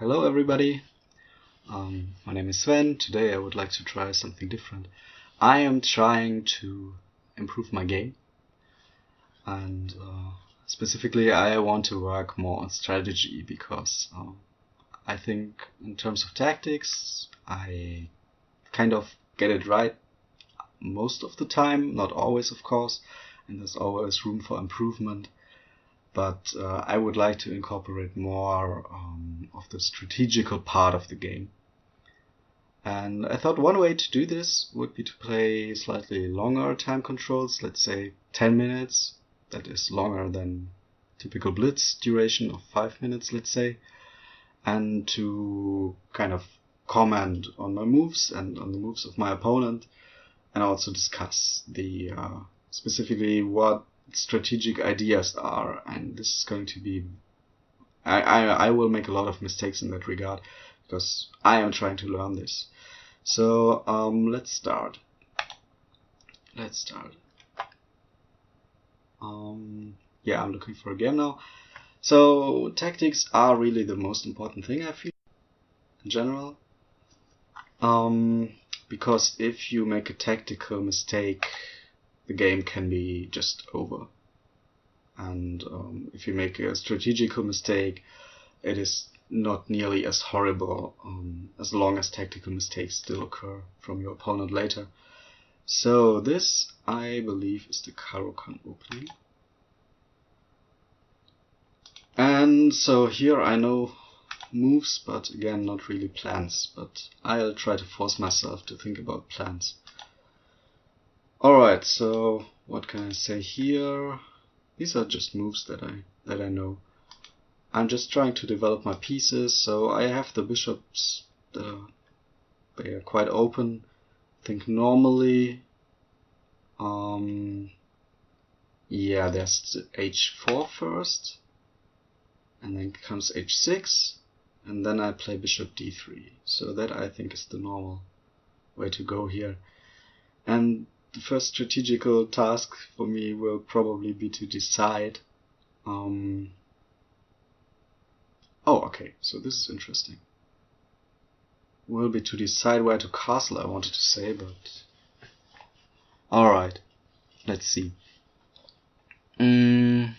Hello everybody, my name is Sven. Today I would like to try something different. I am trying to improve my game, and specifically I want to work more on strategy because I think in terms of tactics I kind of get it right most of the time, not always of course, and there's always room for improvement. But I would like to incorporate more of the strategical part of the game. And I thought one way to do this would be to play slightly longer time controls, let's say 10 minutes. That is longer than typical Blitz duration of 5 minutes, let's say. And to kind of comment on my moves and on the moves of my opponent, and also discuss the specifically what strategic ideas are, and this is going to be I will make a lot of mistakes in that regard because I am trying to learn this. So let's start. Yeah, I'm looking for a game now. So tactics are really the most important thing, I feel, in general, because if you make a tactical mistake, the game can be just over. And if you make a strategical mistake, it is not nearly as horrible as long as tactical mistakes still occur from your opponent later. So this, I believe, is the Caro-Kann opening. And so here I know moves, but again not really plans, but I'll try to force myself to think about plans. Alright, so what can I say here? These are just moves that I know. I'm just trying to develop my pieces, so I have the bishops, they are quite open. I think normally, yeah, there's h4 first, and then comes h6, and then I play bishop d3. So that I think is the normal way to go here. And the first strategical task for me will probably be to decide. Oh, okay, so this is interesting. Will be to decide where to castle, I wanted to say, but alright, let's see. Okay,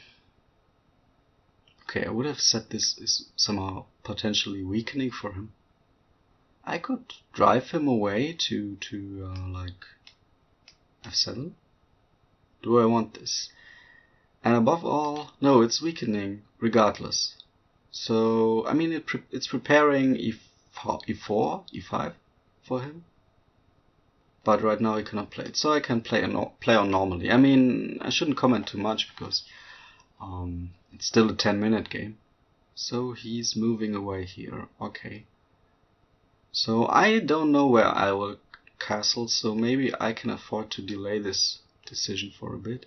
I would have said this is somehow potentially weakening for him. I could drive him away to like f7. Do I want this? And above all, no, it's weakening regardless. So I mean, it's preparing e4, e5 for him. But right now he cannot play it, so I can play on normally. I mean, I shouldn't comment too much because it's still a 10-minute game. So he's moving away here. Okay. So I don't know where I will castle, so maybe I can afford to delay this decision for a bit.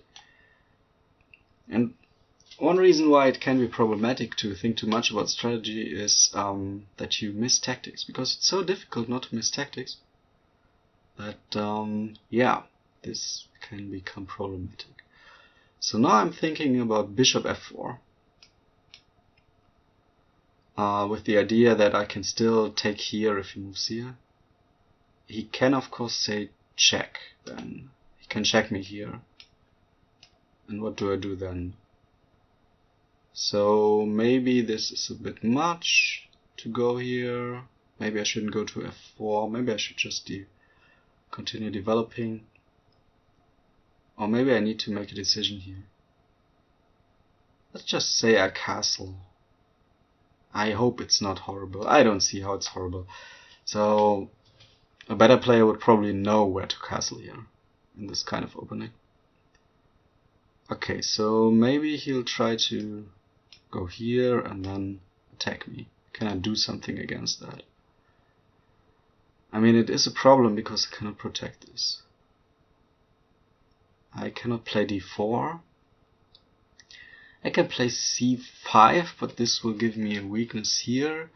And one reason why it can be problematic to think too much about strategy is that you miss tactics, because it's so difficult not to miss tactics that yeah, this can become problematic. So now I'm thinking about bishop f4 with the idea that I can still take here if he moves here. He can of course say check, then he can check me here. And what do I do then? So maybe this is a bit much to go here. Maybe I shouldn't go to f4. Maybe I should just continue developing. Or maybe I need to make a decision here. Let's just say I castle. I hope it's not horrible. I don't see how it's horrible. So a better player would probably know where to castle here in this kind of opening. Okay, so maybe he'll try to go here and then attack me. Can I do something against that? I mean, it is a problem because I cannot protect this. I cannot play d4. I can play c5, but this will give me a weakness here.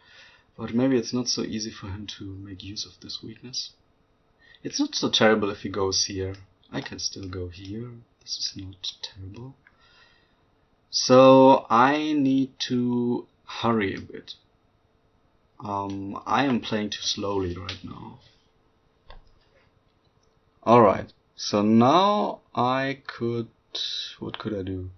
But maybe it's not so easy for him to make use of this weakness. It's not so terrible if he goes here. I can still go here. This is not terrible. So I need to hurry a bit. I am playing too slowly right now. Alright, so now what could I do?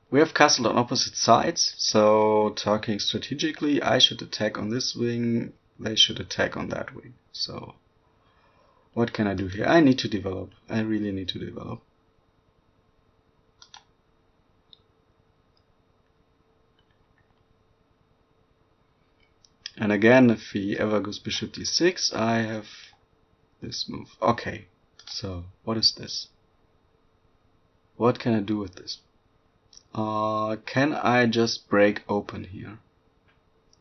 We have castled on opposite sides, so talking strategically, I should attack on this wing, they should attack on that wing. So, what can I do here? I need to develop. I really need to develop. And again, if he ever goes bishop d6, I have this move. Okay, so what is this? What can I do with this? Can I just break open here?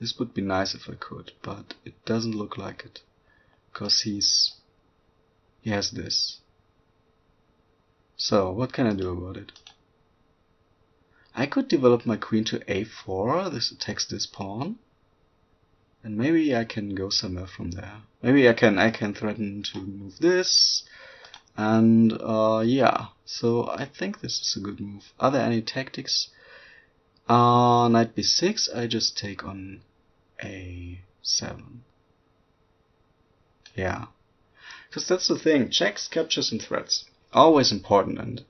This would be nice if I could, but it doesn't look like it. Because he has this. So, what can I do about it? I could develop my queen to a4, this attacks this pawn. And maybe I can go somewhere from there. Maybe I can threaten to move this. And yeah, so I think this is a good move. Are there any tactics? Knight b6, I just take on a7. Yeah. Because that's the thing, checks, captures and threats. Always important. And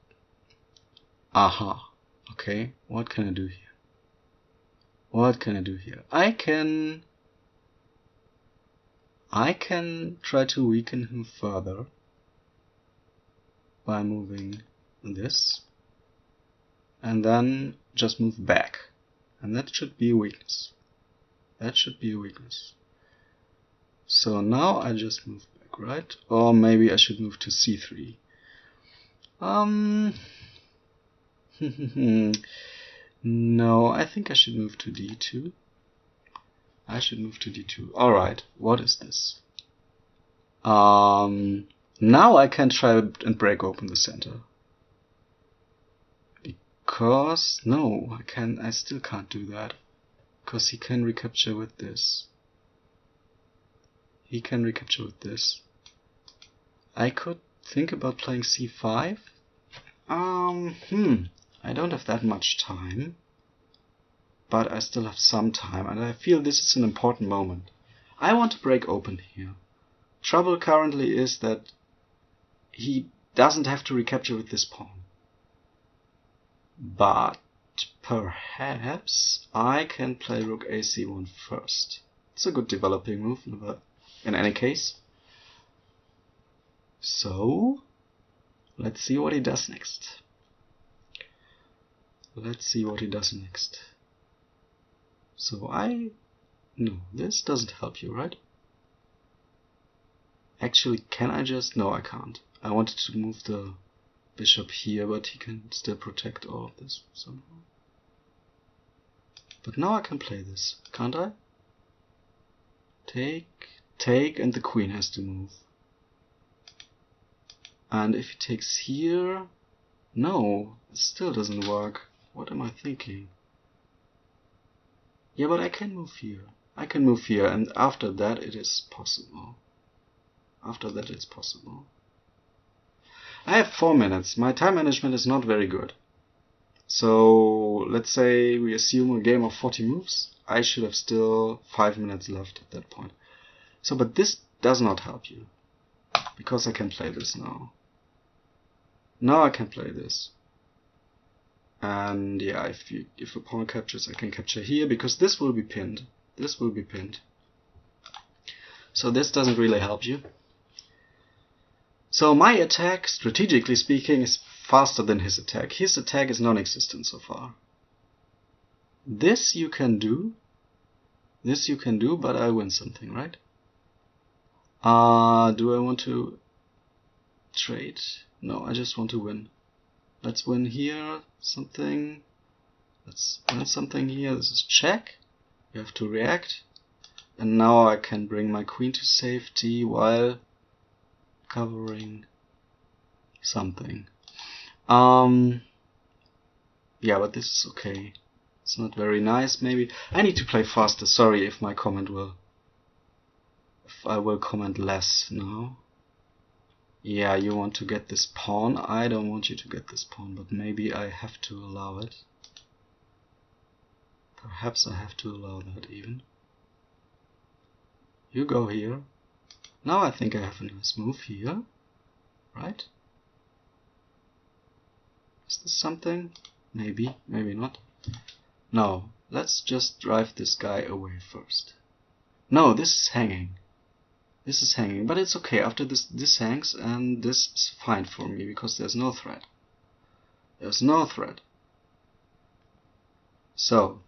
aha. Okay, what can I do here? What can I do here? I can try to weaken him further by moving this, and then just move back, and that should be a weakness. That should be a weakness. So now I just move back, right? Or maybe I should move to c3. No, I think I should move to d2. I should move to d2. Alright, what is this? Now I can try and break open the center. Because, no, I still can't do that. Because he can recapture with this. He can recapture with this. I could think about playing c5. I don't have that much time. But I still have some time, and I feel this is an important moment. I want to break open here. Trouble currently is that he doesn't have to recapture with this pawn. But perhaps I can play rook ac1 first. It's a good developing move in any case. So, let's see what he does next. Let's see what he does next. So no, this doesn't help you, right? Actually, can I just? No, I can't. I wanted to move the bishop here, but he can still protect all of this somehow. But now I can play this, can't I? Take, and the queen has to move. And if he takes here, no, it still doesn't work. What am I thinking? Yeah, but I can move here. I can move here, and after that it is possible. After that it's possible. I have 4 minutes. My time management is not very good. So let's say we assume a game of 40 moves. I should have still 5 minutes left at that point. So, but this does not help you. Because I can play this now. Now I can play this. And yeah, if a pawn captures, I can capture here, because this will be pinned. This will be pinned. So this doesn't really help you. So my attack, strategically speaking, is faster than his attack. His attack is non-existent so far. This you can do. This you can do, but I win something, right? Do I want to trade? No, I just want to win. Let's win here, something. Let's win something here. This is check. You have to react. And now I can bring my queen to safety while covering something. Yeah, but this is okay. It's not very nice, maybe. I need to play faster. Sorry if I will comment less now. Yeah, you want to get this pawn. I don't want you to get this pawn, but maybe I have to allow it. Perhaps I have to allow that even. You go here. Now I think I have a nice move here, right? Is this something? Maybe, maybe not. No, let's just drive this guy away first. No, this is hanging. This is hanging, but it's okay. After this hangs, and this is fine for me because there's no threat. There's no threat. So,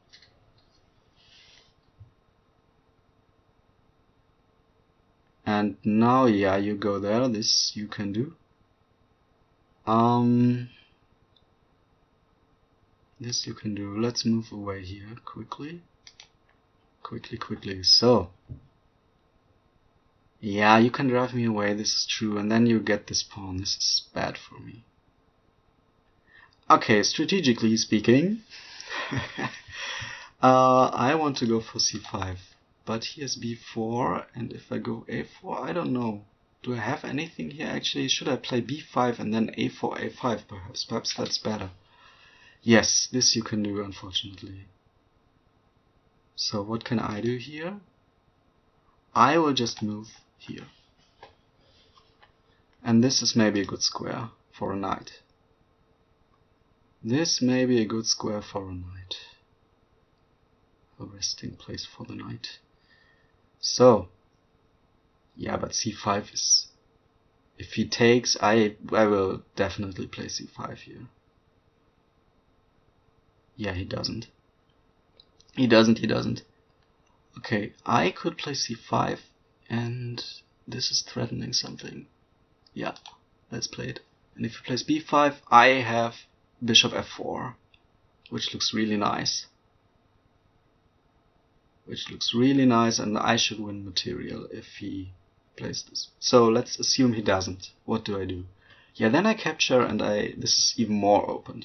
and now, yeah, you go there. This you can do. This you can do. Let's move away here quickly. Quickly. So, yeah, you can drive me away. This is true. And then you get this pawn. This is bad for me. Okay, strategically speaking, I want to go for c5. But he has b4, and if I go a4, I don't know. Do I have anything here? Actually, should I play b5 and then a4, a5 perhaps? Perhaps that's better. Yes, this you can do, unfortunately. So what can I do here? I will just move here. And this is maybe a good square for a knight. This may be a good square for a knight. A resting place for the knight. So, yeah, but c5 is... If he takes, I will definitely play c5 here. Yeah, he doesn't. He doesn't. Okay, I could play c5, and this is threatening something. Yeah, let's play it. And if he plays b5, I have bishop f4, which looks really nice. And I should win material if he plays this. So let's assume he doesn't. What do I do? Yeah, then I capture, and this is even more open.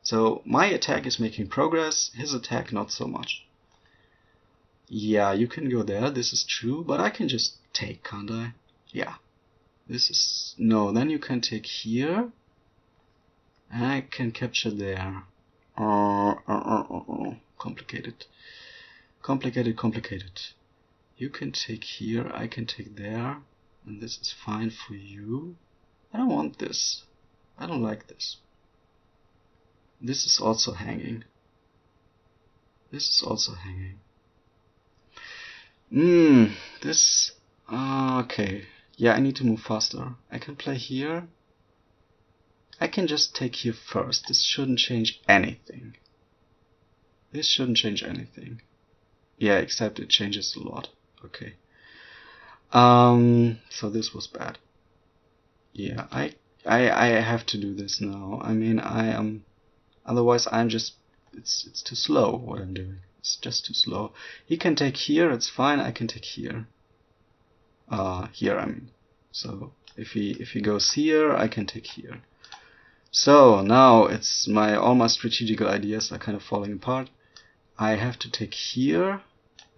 So my attack is making progress, his attack not so much. Yeah, you can go there, this is true, but I can just take, can't I? Yeah. This is... No, then you can take here. And I can capture there. Complicated. You can take here, I can take there. And this is fine for you. I don't want this. I don't like this. This is also hanging. This... okay. Yeah, I need to move faster. I can play here. I can just take here first. This shouldn't change anything. Yeah, except it changes a lot. Okay. So this was bad. Yeah, I have to do this now. I mean, otherwise I'm just... It's too slow what I'm doing. It's just too slow. He can take here, it's fine. I can take here. Here I mean. So if he goes here, I can take here. So now it's all my strategical ideas are kind of falling apart. I have to take here.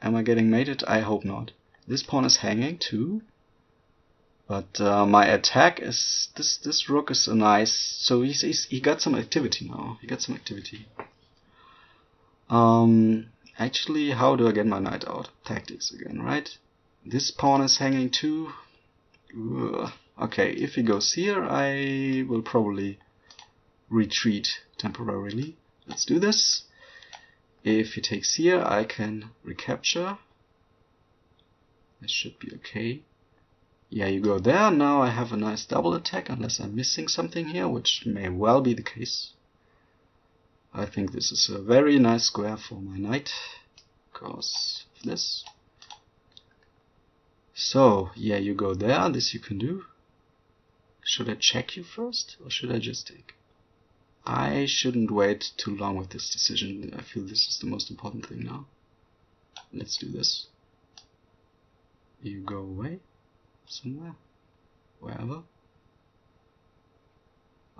Am I getting mated? I hope not. This pawn is hanging too. But my attack is this rook is a nice. So he got some activity now. Actually, how do I get my knight out? Tactics again, right? This pawn is hanging too. Ugh. Okay, if he goes here, I will probably retreat temporarily. Let's do this. If he takes here, I can recapture. This should be okay. Yeah, you go there. Now I have a nice double attack, unless I'm missing something here, which may well be the case. I think this is a very nice square for my knight, because of this. So, yeah, you go there. This you can do. Should I check you first, or should I just take? I shouldn't wait too long with this decision. I feel this is the most important thing now. Let's do this. You go away somewhere, wherever.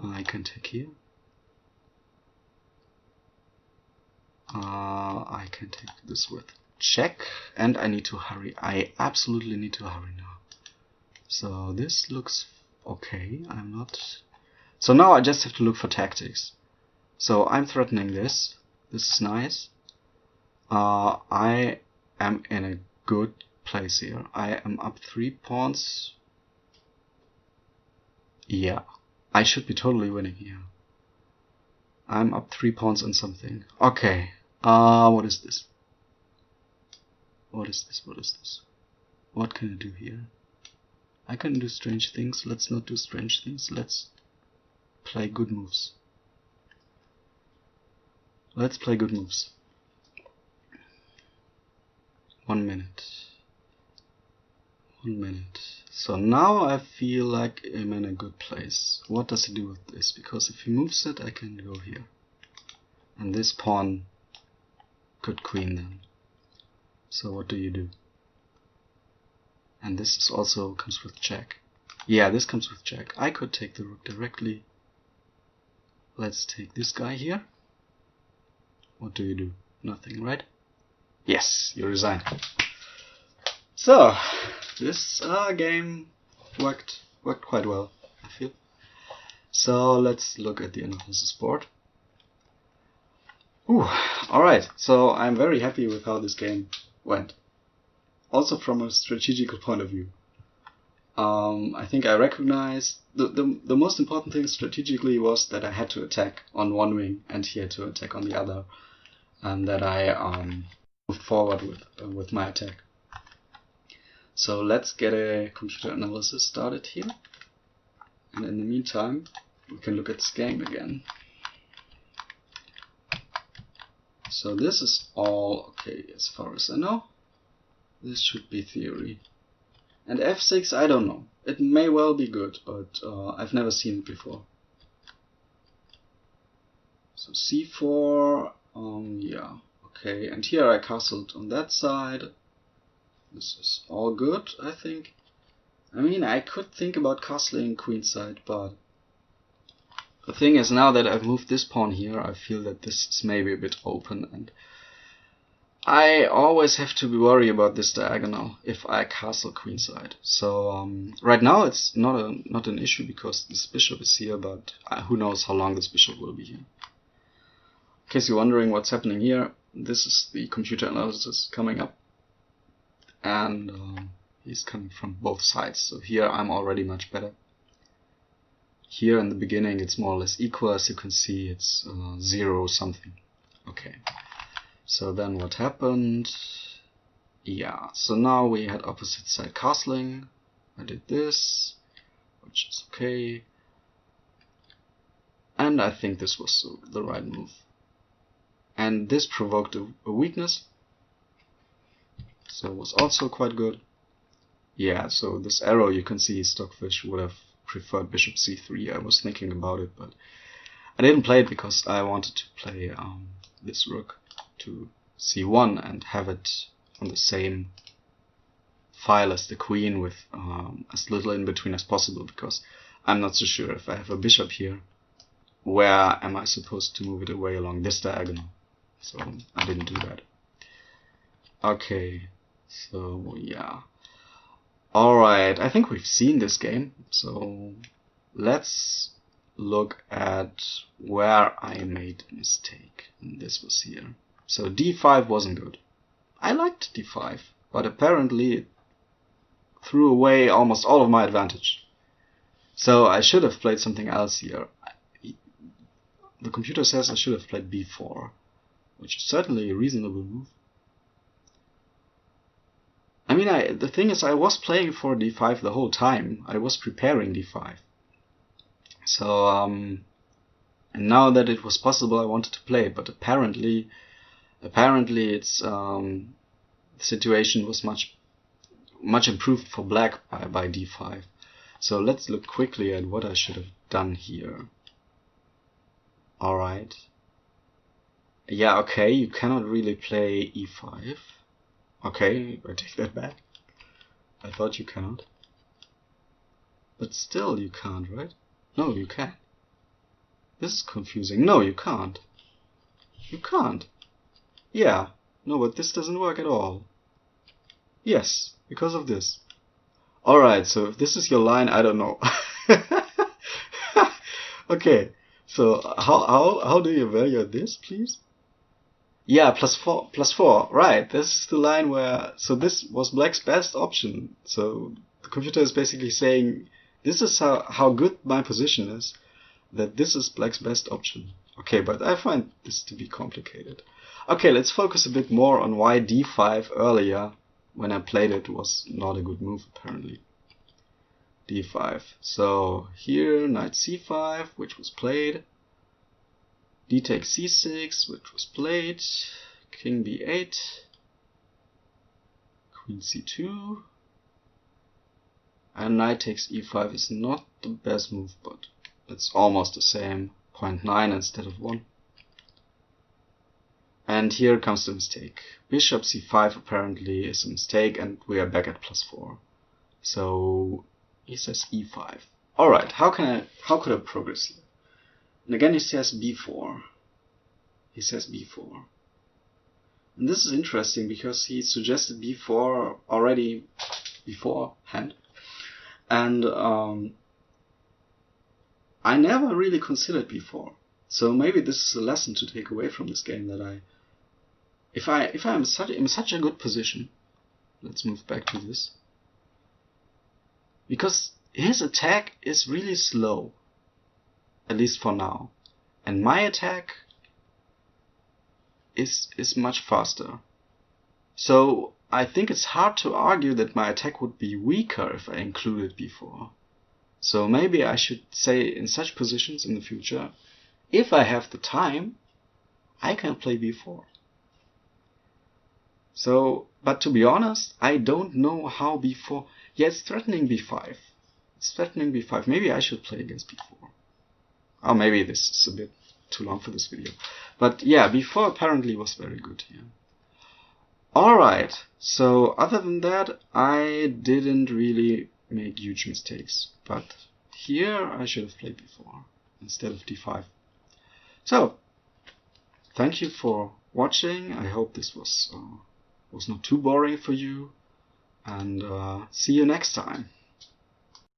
I can take here. I can take this with check, and I need to hurry. I absolutely need to hurry now. So this looks okay. I'm not... So now I just have to look for tactics. So I'm threatening this. This is nice. I am in a good place here. I am up 3 pawns. Yeah, I should be totally winning here. I'm up 3 pawns on something. Okay, what is this? What is this? What is this? What can I do here? I can do strange things. Let's not do strange things. Let's play good moves. Let's play good moves. 1 minute. 1 minute. So now I feel like I'm in a good place. What does he do with this? Because if he moves it, I can go here. And this pawn could queen then. So what do you do? And this is also comes with check. Yeah, this comes with check. I could take the rook directly. Let's take this guy here. What do you do? Nothing, right? Yes, you resign. So, this game worked quite well, I feel. So let's look at the analysis board. Alright, so I'm very happy with how this game went. Also from a strategical point of view. I think I recognized the most important thing strategically was that I had to attack on one wing and he had to attack on the other, and that I moved forward with my attack. So let's get a computer analysis started here, and in the meantime we can look at this game again. So this is all okay as far as I know. This should be theory. And f6, I don't know. It may well be good, but I've never seen it before. So c4, yeah, okay. And here I castled on that side. This is all good, I think. I mean, I could think about castling queenside, but the thing is, now that I've moved this pawn here, I feel that this is maybe a bit open, and I always have to be worried about this diagonal if I castle queenside. So right now it's not an issue because this bishop is here, but who knows how long this bishop will be here. In case you're wondering what's happening here, this is the computer analysis coming up, and he's coming from both sides. So here I'm already much better. Here in the beginning it's more or less equal. As you can see, it's 0 something. Okay. So then what happened? Yeah, so now we had opposite side castling. I did this, which is okay. And I think this was the right move. And this provoked a weakness. So it was also quite good. Yeah, so this arrow, you can see Stockfish would have preferred bishop c3. I was thinking about it, but I didn't play it because I wanted to play this rook to c1 and have it on the same file as the queen with as little in between as possible, because I'm not so sure if I have a bishop here, where am I supposed to move it away along this diagonal. So I didn't do that. Okay, so yeah. Alright, I think we've seen this game, so let's look at where I made a mistake. And this was here. So d5 wasn't good. I liked d5, but apparently it threw away almost all of my advantage. So I should have played something else here. The computer says I should have played b4, which is certainly a reasonable move. I mean, the thing is, I was playing for d5 the whole time. I was preparing d5. So, and now that it was possible, I wanted to play it, but apparently it's the situation was much improved for black by d5. So let's look quickly at what I should have done here. Alright. Yeah, okay, you cannot really play e5. Okay, I take that back. I thought you cannot. But still you can't, right? No, you can. This is confusing. No, you can't. You can't. Yeah. No, but this doesn't work at all. Yes, because of this. Alright, so if this is your line, I don't know. Okay, so how do you evaluate this, please? Yeah, plus 4, right. This is the line where, so this was black's best option. So the computer is basically saying, this is how good my position is, that this is black's best option. Okay, but I find this to be complicated. Okay, let's focus a bit more on why d5 earlier, when I played it, was not a good move apparently. d5. So here, knight c5, which was played. D takes c6, which was played. King b8. Queen c2. And knight takes e5 is not the best move, but it's almost the same. 0.9 instead of 1. And here comes the mistake. Bishop c5 apparently is a mistake, and we are back at +4. So he says e5. Alright, how could I progress here? And again he says b4. He says b4. And this is interesting because he suggested b4 already beforehand. And I never really considered b4. So maybe this is a lesson to take away from this game, that if I'm in such a good position, let's move back to this. Because his attack is really slow, at least for now. And my attack is much faster. So I think it's hard to argue that my attack would be weaker if I included b4. So maybe I should say in such positions in the future, if I have the time, I can play b4. So, but to be honest, I don't know how b4... Yeah, it's threatening b5. It's threatening b5. Maybe I should play against b4. Or maybe this is a bit too long for this video. But yeah, b4 apparently was very good here. Alright, so other than that, I didn't really make huge mistakes. But here I should have played b4 instead of d5. So, thank you for watching. I hope this was not too boring for you. And see you next time.